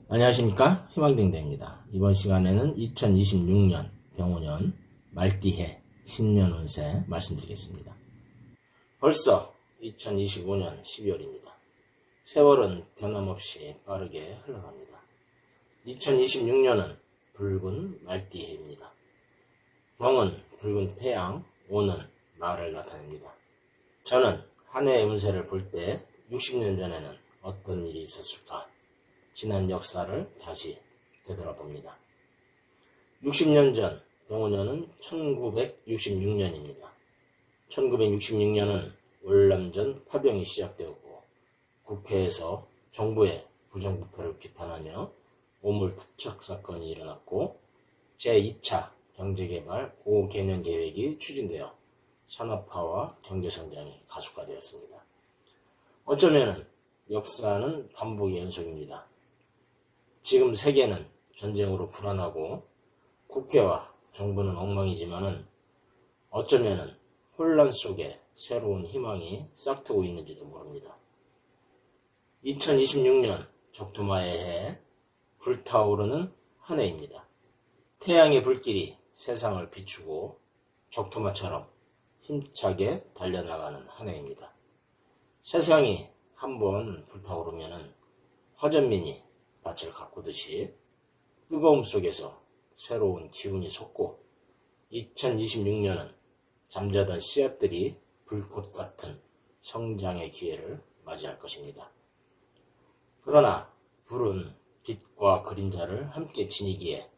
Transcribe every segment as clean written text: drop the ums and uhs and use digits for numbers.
안녕하십니까, 희망댕대입니다. 이번 시간에는 2026년 병오년 말띠해 신년 운세 말씀드리겠습니다. 벌써 2025년 12월입니다. 세월은 변함없이 빠르게 흘러갑니다. 2026년은 붉은 말띠해입니다. 병은 붉은 태양, 오는 말을 나타냅니다. 저는 한 해의 운세를 볼 때 60년 전에는 어떤 일이 있었을까? 지난 역사를 다시 되돌아봅니다. 60년 전 병오년은 1966년입니다. 1966년은 월남전 파병이 시작되었고 국회에서 정부의 부정부패를 규탄하며 오물 투척 사건이 일어났고 제2차 경제개발 5개년 계획이 추진되어 산업화와 경제성장이 가속화되었습니다. 어쩌면 역사는 반복의 연속입니다. 지금 세계는 전쟁으로 불안하고 국회와 정부는 엉망이지만은 어쩌면은 혼란 속에 새로운 희망이 싹트고 있는지도 모릅니다. 2026년 적토마의 해 불타오르는 한 해입니다. 태양의 불길이 세상을 비추고 적토마처럼 힘차게 달려나가는 한 해입니다. 세상이 한번 불타오르면은 화전민이 밭을 가꾸듯이 뜨거움 속에서 새로운 기운이 솟고 2026년은 잠자던 씨앗들이 불꽃 같은 성장의 기회를 맞이할 것입니다. 그러나 불은 빛과 그림자를 함께 지니기에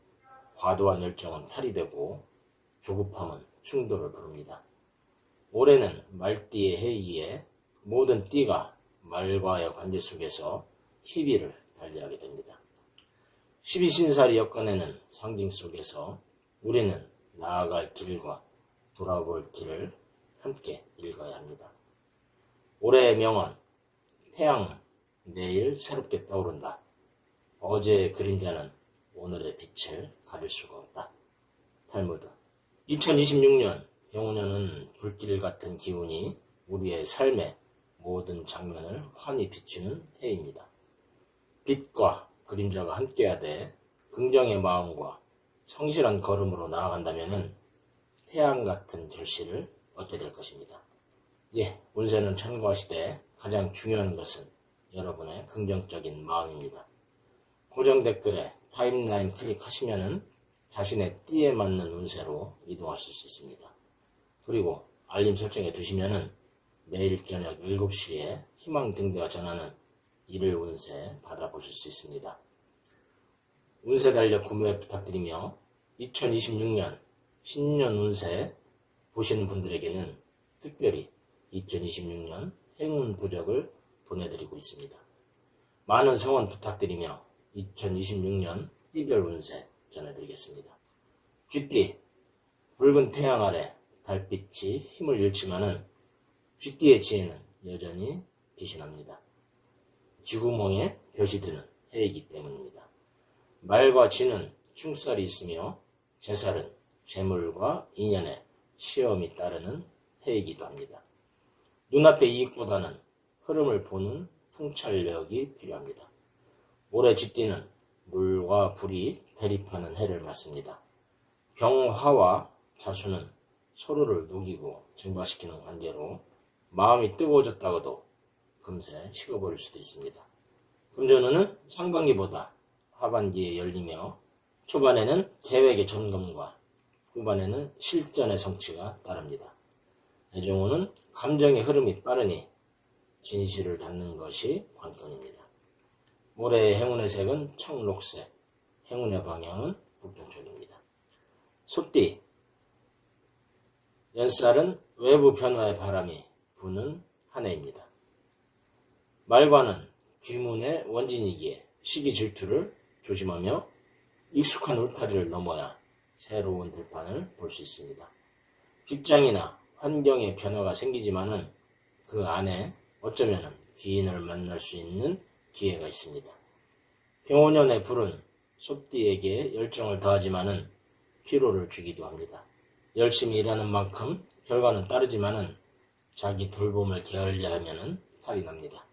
과도한 열정은 탈이 되고 조급함은 충돌을 부릅니다. 올해는 말띠의 해이기에 모든 띠가 말과의 관계 속에서 희비를 달리하게 됩니다. 12신살이 엮어내는 상징 속에서 우리는 나아갈 길과 돌아볼 길을 함께 읽어야 합니다. 올해의 명언, 태양 내일 새롭게 떠오른다. 어제의 그림자는 오늘의 빛을 가릴 수가 없다. 탈무드. 2026년 병오년은 불길 같은 기운이 우리의 삶의 모든 장면을 환히 비추는 해입니다. 빛과 그림자가 함께하되 긍정의 마음과 성실한 걸음으로 나아간다면 태양 같은 결실을 얻게 될 것입니다. 운세는 참고하시되 가장 중요한 것은 여러분의 긍정적인 마음입니다. 고정 댓글에 타임라인 클릭하시면 자신의 띠에 맞는 운세로 이동하실 수 있습니다. 그리고 알림 설정해 두시면 매일 저녁 7시에 희망등대가 전하는 일일 운세 받아보실 수 있습니다. 운세 달력 구매 부탁드리며 2026년 신년 운세 보시는 분들에게는 특별히 2026년 행운 부적을 보내드리고 있습니다. 많은 성원 부탁드리며 2026년 띠별 운세 전해드리겠습니다. 쥐띠, 붉은 태양 아래 달빛이 힘을 잃지만은 쥐띠의 지혜는 여전히 빛이 납니다. 쥐구멍에 볕이 드는 해이기 때문입니다. 말과 쥐는 충살이 있으며 제살은 재물과 인연에 시험이 따르는 해이기도 합니다. 눈앞의 이익보다는 흐름을 보는 통찰력이 필요합니다. 올해 쥐띠는 물과 불이 대립하는 해를 맞습니다. 병화와 자수는 서로를 녹이고 증발시키는 관계로 마음이 뜨거워졌다가도 금세 식어버릴 수도 있습니다. 금전운은 상반기보다 하반기에 열리며 초반에는 계획의 점검과 후반에는 실전의 성취가 따릅니다. 애정운은 감정의 흐름이 빠르니 진실을 담는 것이 관건입니다. 올해의 행운의 색은 청록색, 행운의 방향은 북동쪽입니다. 소띠, 연살은 외부 변화의 바람이 부는 한 해입니다. 말과는 귀문의 원진이기에 시기 질투를 조심하며 익숙한 울타리를 넘어야 새로운 들판을 볼 수 있습니다. 직장이나 환경에 변화가 생기지만은 그 안에 어쩌면 귀인을 만날 수 있는 기회가 있습니다. 병오년의 불은 소띠에게 열정을 더하지만은 피로를 주기도 합니다. 열심히 일하는 만큼 결과는 따르지만은 자기 돌봄을 게을리하면은 탈이 납니다.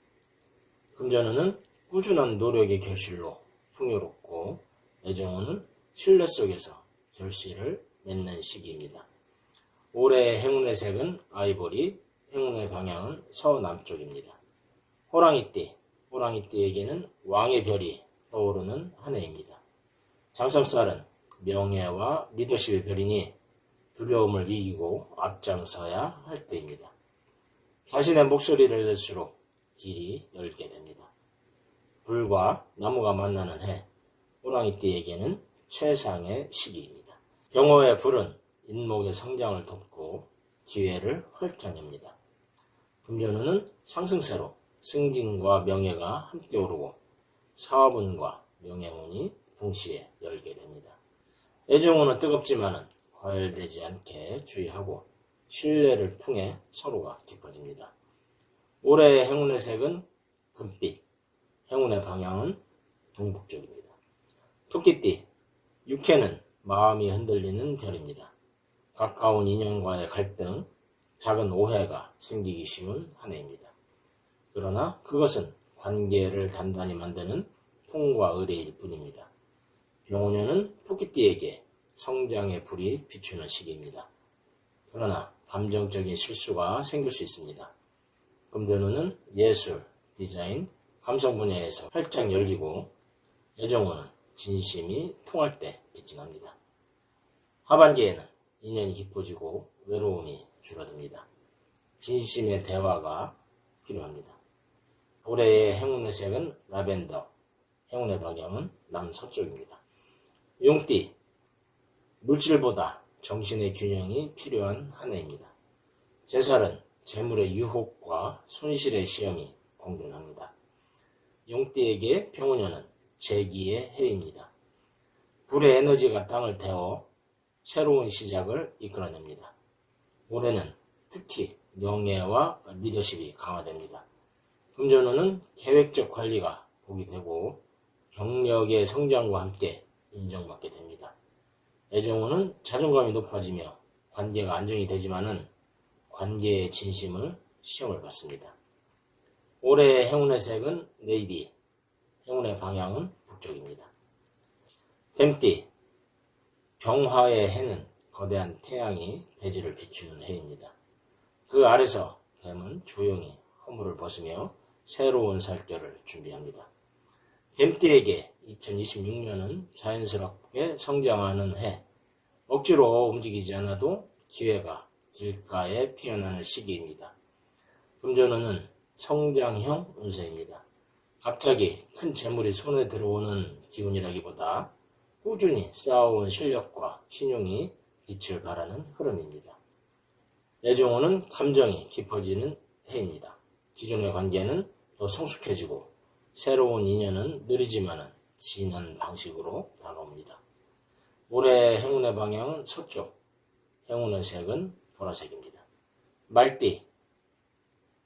금전운은 꾸준한 노력의 결실로 풍요롭고 애정운은 신뢰 속에서 결실을 맺는 시기입니다. 올해의 행운의 색은 아이보리, 행운의 방향은 서남쪽입니다. 호랑이띠에게는 왕의 별이 떠오르는 한 해입니다. 장성살은 명예와 리더십의 별이니 두려움을 이기고 앞장서야 할 때입니다. 자신의 목소리를 낼수록 길이 열게 됩니다. 불과 나무가 만나는 해, 호랑이띠에게는 최상의 시기입니다. 경호의 불은 인목의 성장을 돕고 기회를 활짝 엽니다. 금전운은 상승세로 승진과 명예가 함께 오르고 사업운과 명예운이 동시에 열게 됩니다. 애정운은 뜨겁지만은 과열되지 않게 주의하고 신뢰를 통해 서로가 깊어집니다. 올해의 행운의 색은 금빛, 행운의 방향은 동북쪽입니다. 토끼띠, 육해는 마음이 흔들리는 별입니다. 가까운 인연과의 갈등, 작은 오해가 생기기 쉬운 한 해입니다. 그러나 그것은 관계를 단단히 만드는 통과 의례일 뿐입니다. 병원년은 토끼띠에게 성장의 불이 비추는 시기입니다. 그러나 감정적인 실수가 생길 수 있습니다. 금전운은 예술, 디자인, 감성 분야에서 활짝 열리고 애정운은 진심이 통할 때 빛이 납니다. 하반기에는 인연이 깊어지고 외로움이 줄어듭니다. 진심의 대화가 필요합니다. 올해의 행운의 색은 라벤더, 행운의 방향은 남서쪽입니다. 용띠, 물질보다 정신의 균형이 필요한 한 해입니다. 제살은 재물의 유혹과 손실의 시험이 공존합니다. 용띠에게 병운년은 재기의 해입니다. 불의 에너지가 땅을 태워 새로운 시작을 이끌어냅니다. 올해는 특히 명예와 리더십이 강화됩니다. 금전운은 계획적 관리가 복이 되고 경력의 성장과 함께 인정받게 됩니다. 애정운은 자존감이 높아지며 관계가 안정이 되지만은 관계의 진심을 시험을 받습니다. 올해의 행운의 색은 네이비, 행운의 방향은 북쪽입니다. 뱀띠, 병화의 해는 거대한 태양이 대지를 비추는 해입니다. 그 아래서 뱀은 조용히 허물을 벗으며 새로운 살결을 준비합니다. 뱀띠에게 2026년은 자연스럽게 성장하는 해, 억지로 움직이지 않아도 기회가 길가에 피어나는 시기입니다. 금전운은 성장형 운세입니다. 갑자기 큰 재물이 손에 들어오는 기운이라기보다 꾸준히 쌓아온 실력과 신용이 빛을 발하는 흐름입니다. 애정운은 감정이 깊어지는 해입니다. 기존의 관계는 더 성숙해지고 새로운 인연은 느리지만은 진한 방식으로 다가옵니다. 올해의 행운의 방향은 서쪽, 행운의 색은 보라색입니다. 말띠,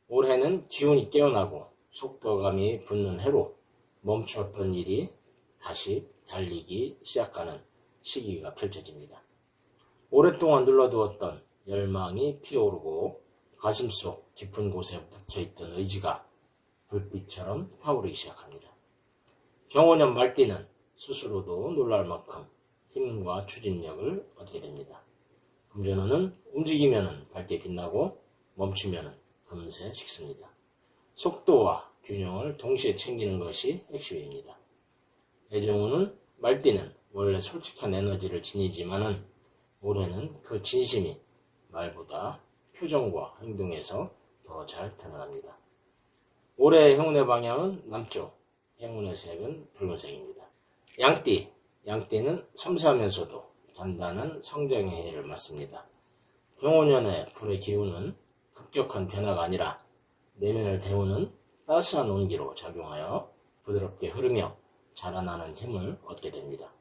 올해는 기운이 깨어나고 속도감이 붙는 해로 멈추었던 일이 다시 달리기 시작하는 시기가 펼쳐집니다. 오랫동안 눌러두었던 열망이 피어오르고 가슴속 깊은 곳에 묵혀있던 의지가 불빛처럼 타오르기 시작합니다. 병원년 말띠는 스스로도 놀랄 만큼 힘과 추진력을 얻게 됩니다. 금전운은 움직이면 밝게 빛나고 멈추면 금세 식습니다. 속도와 균형을 동시에 챙기는 것이 핵심입니다. 애정운은 말띠는 원래 솔직한 에너지를 지니지만은 올해는 그 진심이 말보다 표정과 행동에서 더 잘 드러납니다. 올해의 행운의 방향은 남쪽, 행운의 색은 붉은색입니다. 양띠는 섬세하면서도 단단한 성장의 해를 맞습니다. 병원년의 불의 기운은 급격한 변화가 아니라 내면을 데우는 따스한 온기로 작용하여 부드럽게 흐르며 자라나는 힘을 얻게 됩니다.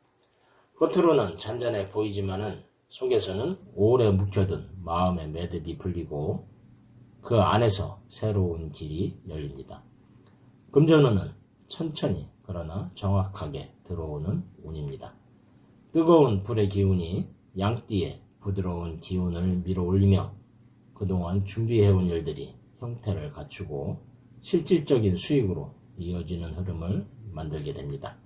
겉으로는 잔잔해 보이지만은 속에서는 오래 묵혀둔 마음의 매듭이 풀리고 그 안에서 새로운 길이 열립니다. 금전운은 천천히 그러나 정확하게 들어오는 운입니다. 뜨거운 불의 기운이 양띠의 부드러운 기운을 밀어올리며 그동안 준비해온 일들이 형태를 갖추고 실질적인 수익으로 이어지는 흐름을 만들게 됩니다.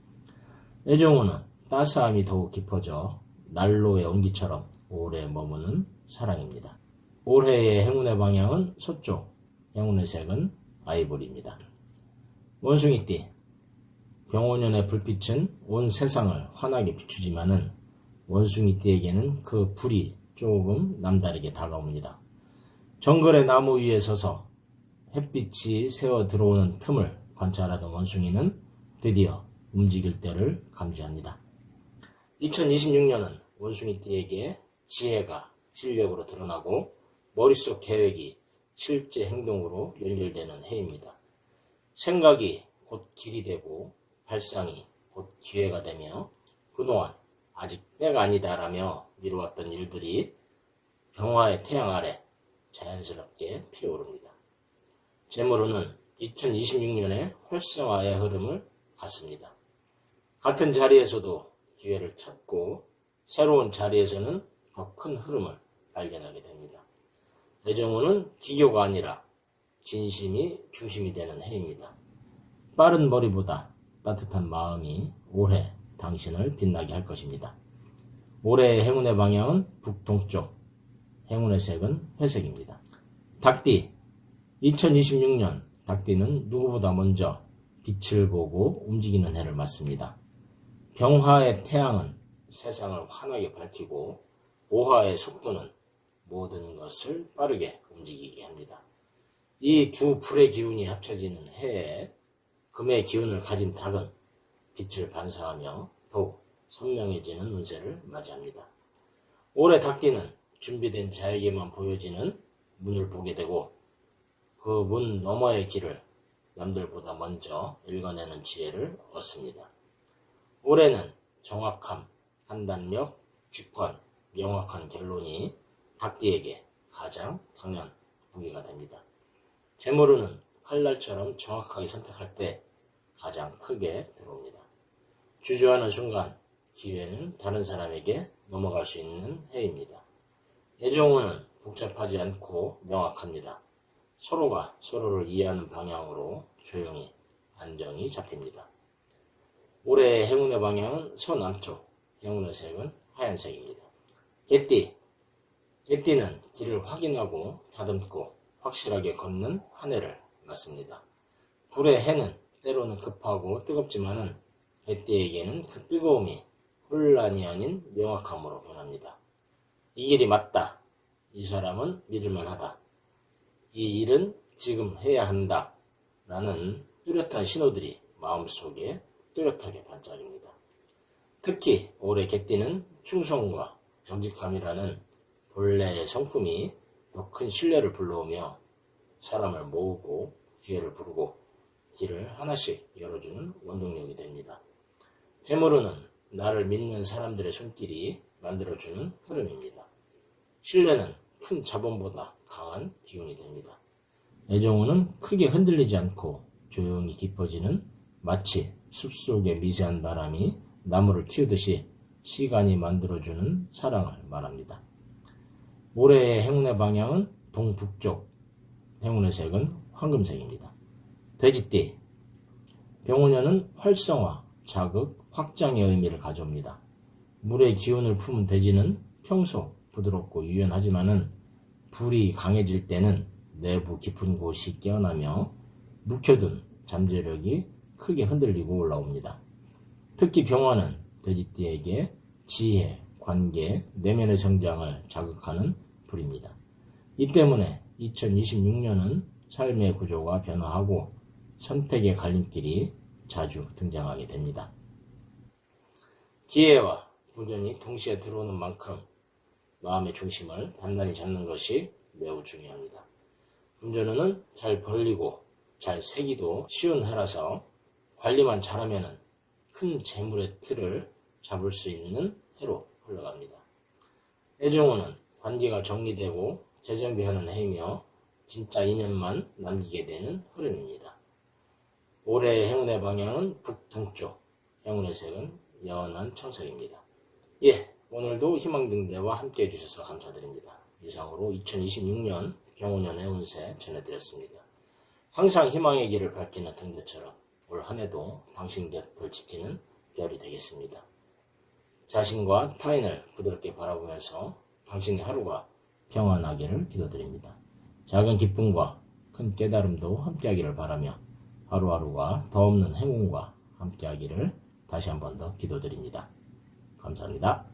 애정운은 따스함이 더욱 깊어져 난로의 온기처럼 오래 머무는 사랑입니다. 올해의 행운의 방향은 서쪽, 행운의 색은 아이보리입니다. 원숭이띠, 병원년의 불빛은 온 세상을 환하게 비추지만은 원숭이띠에게는 그 불이 조금 남다르게 다가옵니다. 정글의 나무 위에 서서 햇빛이 새어 들어오는 틈을 관찰하던 원숭이는 드디어 움직일 때를 감지합니다. 2026년은 원숭이띠에게 지혜가 실력으로 드러나고 머릿속 계획이 실제 행동으로 연결되는 해입니다. 생각이 곧 길이 되고 발상이 곧 기회가 되며 그동안 아직 때가 아니다라며 미뤄왔던 일들이 병화의 태양 아래 자연스럽게 피어오릅니다. 재물운은 2026년의 활성화의 흐름을 갖습니다. 같은 자리에서도 기회를 찾고 새로운 자리에서는 더 큰 흐름을 발견하게 됩니다. 애정운은 기교가 아니라 진심이 중심이 되는 해입니다. 빠른 머리보다 따뜻한 마음이 올해 당신을 빛나게 할 것입니다. 올해의 행운의 방향은 북동쪽, 행운의 색은 회색입니다. 닭띠, 2026년 닭띠는 누구보다 먼저 빛을 보고 움직이는 해를 맞습니다. 병화의 태양은 세상을 환하게 밝히고 오화의 속도는 모든 것을 빠르게 움직이게 합니다. 이 두 불의 기운이 합쳐지는 해에 금의 기운을 가진 닭은 빛을 반사하며 더욱 선명해지는 운세를 맞이합니다. 올해 닭띠는 준비된 자에게만 보여지는 문을 보게 되고 그 문 너머의 길을 남들보다 먼저 읽어내는 지혜를 얻습니다. 올해는 정확함, 판단력, 직관, 명확한 결론이 닭띠에게 가장 당연 무기가 됩니다. 재물운은 칼날처럼 정확하게 선택할 때 가장 크게 들어옵니다. 주저하는 순간 기회는 다른 사람에게 넘어갈 수 있는 해입니다. 애정운은 복잡하지 않고 명확합니다. 서로가 서로를 이해하는 방향으로 조용히 안정이 잡힙니다. 올해의 행운의 방향은 서남쪽, 행운의 색은 하얀색입니다. 개띠, 개띠는 길을 확인하고 다듬고 확실하게 걷는 한 해를 맞습니다. 불의 해는 때로는 급하고 뜨겁지만은 개띠에게는 그 뜨거움이 혼란이 아닌 명확함으로 변합니다. 이 길이 맞다. 이 사람은 믿을만하다. 이 일은 지금 해야 한다. 라는 뚜렷한 신호들이 마음속에 뚜렷하게 반짝입니다. 특히 올해 개띠는 충성과 정직함이라는 본래의 성품이 더 큰 신뢰를 불러오며 사람을 모으고 기회를 부르고 길을 하나씩 열어주는 원동력이 됩니다. 재물운은 나를 믿는 사람들의 손길이 만들어주는 흐름입니다. 신뢰는 큰 자본보다 강한 기운이 됩니다. 애정운은 크게 흔들리지 않고 조용히 깊어지는 마치 숲속의 미세한 바람이 나무를 키우듯이 시간이 만들어주는 사랑을 말합니다. 올해의 행운의 방향은 동북쪽, 행운의 색은 황금색입니다. 돼지띠, 병원년은 활성화, 자극, 확장의 의미를 가져옵니다. 물의 기운을 품은 돼지는 평소 부드럽고 유연하지만은 불이 강해질 때는 내부 깊은 곳이 깨어나며 묵혀둔 잠재력이 크게 흔들리고 올라옵니다. 특히 병화는 돼지띠에게 지혜, 관계, 내면의 성장을 자극하는 불입니다. 이 때문에 2026년은 삶의 구조가 변화하고 선택의 갈림길이 자주 등장하게 됩니다. 기회와 도전이 동시에 들어오는 만큼 마음의 중심을 단단히 잡는 것이 매우 중요합니다. 금전운은 잘 벌리고 잘 세기도 쉬운 해라서 관리만 잘하면 큰 재물의 틀을 잡을 수 있는 해로 흘러갑니다. 애정운은 관계가 정리되고 재정비하는 해이며 진짜 인연만 남기게 되는 흐름입니다. 올해의 행운의 방향은 북동쪽, 행운의 색은 연한 청색입니다. 오늘도 희망등대와 함께 해주셔서 감사드립니다. 이상으로 2026년 병원년 해운세 전해드렸습니다. 항상 희망의 길을 밝히는 등대처럼 올 한해도 당신 곁을 지키는 별이 되겠습니다. 자신과 타인을 부드럽게 바라보면서 당신의 하루가 평안하기를 기도드립니다. 작은 기쁨과 큰 깨달음도 함께하기를 바라며 하루하루가 더 없는 행운과 함께하기를 다시 한 번 더 기도드립니다. 감사합니다.